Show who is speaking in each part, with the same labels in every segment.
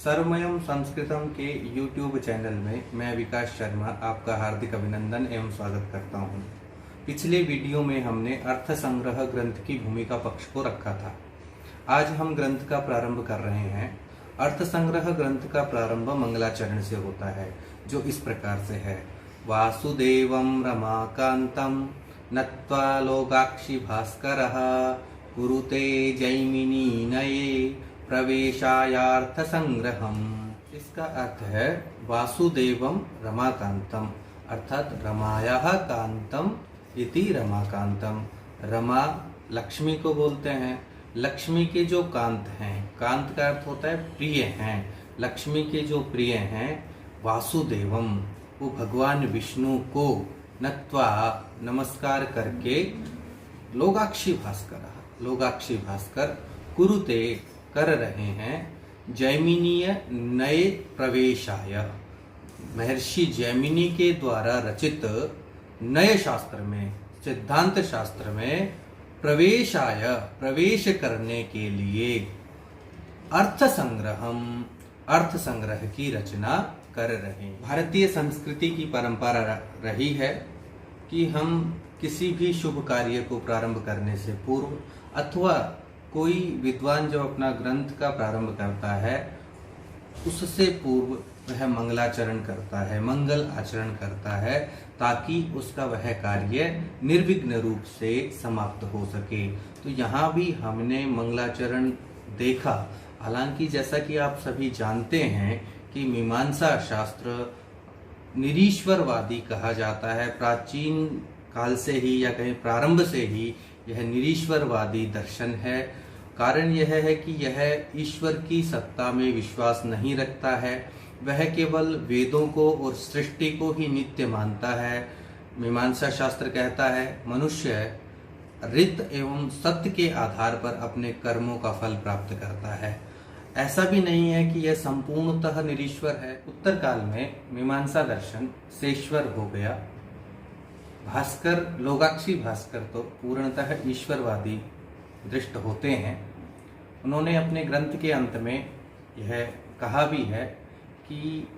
Speaker 1: सर्वमयम संस्कृतम के YouTube channel में मैं विकास शर्मा आपका हार्दिक अभिनंदन एवं स्वागत करता हूं। पिछले वीडियो में हमने अर्थ संग्रह ग्रंथ की भूमिका पक्ष को रखा था। आज हम ग्रंथ का प्रारंभ कर रहे हैं। अर्थ संग्रह ग्रंथ का प्रारंभ मंगलाचरण से होता है, जो इस प्रकार से है। वासुदेवम रमाकांतम नत्वा लोकाक्षि भास्करः कुरुते जैमिनी नये प्रवेशायार्थ संग्रहम। इसका अर्थ है वासुदेवम रमाकांतम, अर्थात रमायाः कांतम इति रमाकांतम। रमा लक्ष्मी को बोलते हैं। लक्ष्मी के जो कांत हैं, कांत का अर्थ होता है प्रिय हैं। लक्ष्मी के जो प्रिय हैं वासुदेवम, वो भगवान विष्णु को नत्वा नमस्कार करके लोकाक्षि भास्कर कुरुते कर रहे हैं जैमिनीय नए प्रवेशाय, महर्षि जैमिनी के द्वारा रचित नए शास्त्र में, सिद्धांत शास्त्र में प्रवेशाय, प्रवेश करने के लिए अर्थ संग्रह की रचना कर रहे हैं। भारतीय संस्कृति की परंपरा रही है कि हम किसी भी शुभ कार्य को प्रारंभ करने से पूर्व अथवा कोई विद्वान जो अपना ग्रंथ का प्रारंभ करता है उससे पूर्व वह मंगलाचरण करता है, मंगल आचरण करता है, ताकि उसका वह कार्य निर्विघ्न रूप से समाप्त हो सके। तो यहाँ भी हमने मंगलाचरण देखा। हालांकि जैसा कि आप सभी जानते हैं कि मीमांसा शास्त्र निरीश्वरवादी कहा जाता है। प्राचीन काल से ही या कहीं प्रारंभ से ही यह निरीश्वरवादी दर्शन है। कारण यह है कि यह ईश्वर की सत्ता में विश्वास नहीं रखता है। वह केवल वेदों को और सृष्टि को ही नित्य मानता है। मीमांसा शास्त्र कहता है मनुष्य ऋत एवं सत्य के आधार पर अपने कर्मों का फल प्राप्त करता है। ऐसा भी नहीं है कि यह संपूर्णतः निरीश्वर है। उत्तर काल में मीमांसा दर्शन सेश्वर हो गया। भास्कर, लोकाक्षी भास्कर तो पूर्णतः ईश्वरवादी दृष्ट होते हैं। उन्होंने अपने ग्रंथ के अंत में यह कहा भी है कि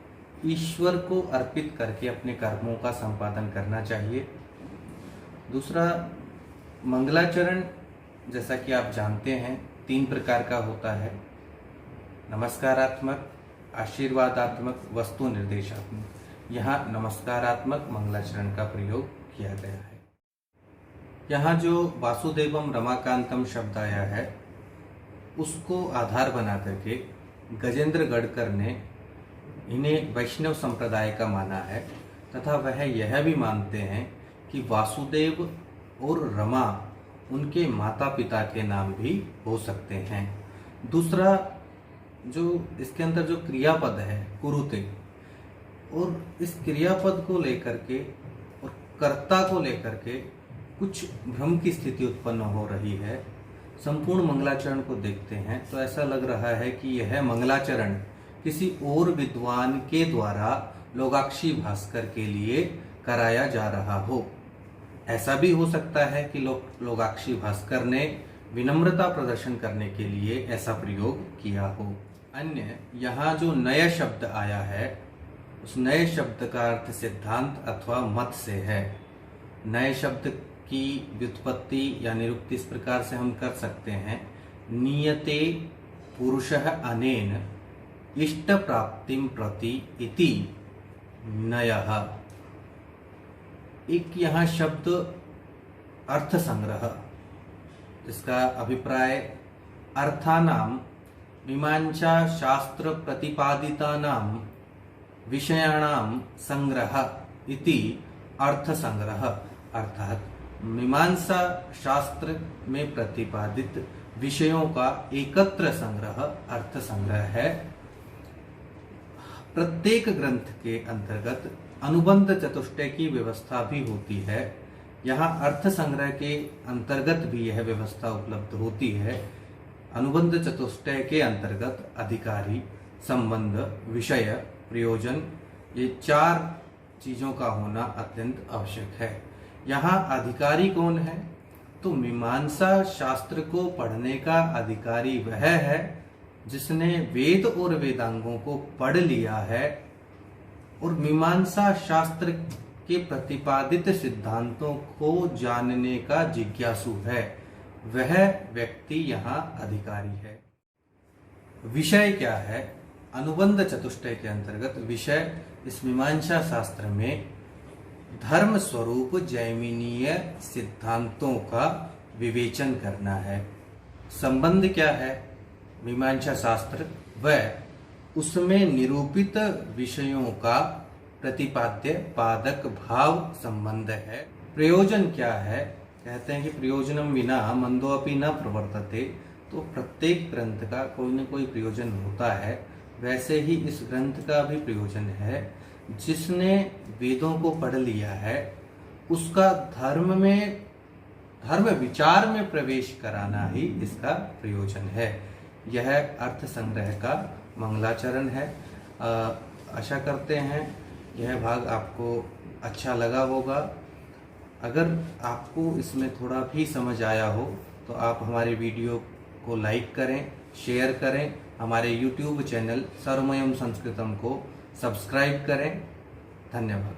Speaker 1: ईश्वर को अर्पित करके अपने कर्मों का संपादन करना चाहिए। दूसरा, मंगलाचरण जैसा कि आप जानते हैं 3 प्रकार का होता है। नमस्कारात्मक, आशीर्वादात्मक, वस्तु निर्देशात्मक। यहाँ नमस्कारात्मक मंगलाचरण का प्रयोग किया गया है। यहाँ जो वासुदेवम रमाकांतम शब्द आया है उसको आधार बना करके गजेंद्र गढ़कर ने इन्हें वैष्णव संप्रदाय का माना है, तथा वह यह भी मानते हैं कि वासुदेव और रमा उनके माता पिता के नाम भी हो सकते हैं। दूसरा, जो इसके अंदर जो क्रियापद है कुरुते, और इस क्रियापद को लेकर के और कर्ता को लेकर के कुछ भ्रम की स्थिति उत्पन्न हो रही है। संपूर्ण मंगलाचरण को देखते हैं तो ऐसा लग रहा है कि यह मंगलाचरण किसी और विद्वान के द्वारा लोकाक्षी भास्कर के लिए कराया जा रहा हो। ऐसा भी हो सकता है कि लोकाक्षी भास्कर ने विनम्रता प्रदर्शन करने के लिए ऐसा प्रयोग किया हो। अन्य, यहाँ जो नया शब्द आया है उस नए शब्द का अर्थ सिद्धांत अथवा मत से है। नए शब्द की व्युत्पत्ति या निरुक्ति इस प्रकार से हम कर सकते हैं। नियते पुरुषः अनेन इष्ट प्राप्तिम प्रति इति नयः। एक यहाँ शब्द अर्थ संग्रह, इसका अभिप्राय अर्थानाम मीमांसा शास्त्र प्रतिपादितानाम विषयाणाम संग्रह इति अर्थ संग्रह, अर्थात मीमांसा शास्त्र में प्रतिपादित विषयों का एकत्र संग्रह अर्थ संग्रह है। प्रत्येक ग्रंथ के अंतर्गत अनुबंध चतुष्टय की व्यवस्था भी होती है। यहाँ अर्थ संग्रह के अंतर्गत भी यह व्यवस्था उपलब्ध होती है। अनुबंध चतुष्टय के अंतर्गत अधिकारी, संबंध, विषय, प्रयोजन, ये 4 चीजों का होना अत्यंत आवश्यक है। यहाँ अधिकारी कौन है? तो मीमांसा शास्त्र को पढ़ने का अधिकारी वह है जिसने वेद और वेदांगों को पढ़ लिया है और मीमांसा शास्त्र के प्रतिपादित सिद्धांतों को जानने का जिज्ञासु है, वह व्यक्ति यहाँ अधिकारी है। विषय क्या है? अनुबंध चतुष्टय के अंतर्गत विषय इस मीमांसा शास्त्र में धर्म स्वरूप जैमिनीय सिद्धांतों का विवेचन करना है। संबंध क्या है? मीमांसा शास्त्र व उसमें निरूपित विषयों का प्रतिपाद्य पादक भाव संबंध है। प्रयोजन क्या है? कहते हैं कि प्रयोजनम विना मंदोपि न प्रवर्तते। तो प्रत्येक ग्रंथ का कोई न कोई प्रयोजन होता है, वैसे ही इस ग्रंथ का भी प्रयोजन है। जिसने वेदों को पढ़ लिया है उसका धर्म विचार में प्रवेश कराना ही इसका प्रयोजन है। यह अर्थ संग्रह का मंगलाचरण है। आशा करते हैं यह भाग आपको अच्छा लगा होगा। अगर आपको इसमें थोड़ा भी समझ आया हो तो आप हमारे वीडियो को लाइक करें, शेयर करें, हमारे YouTube चैनल सर्वमयम संस्कृतम को सब्सक्राइब करें। धन्यवाद।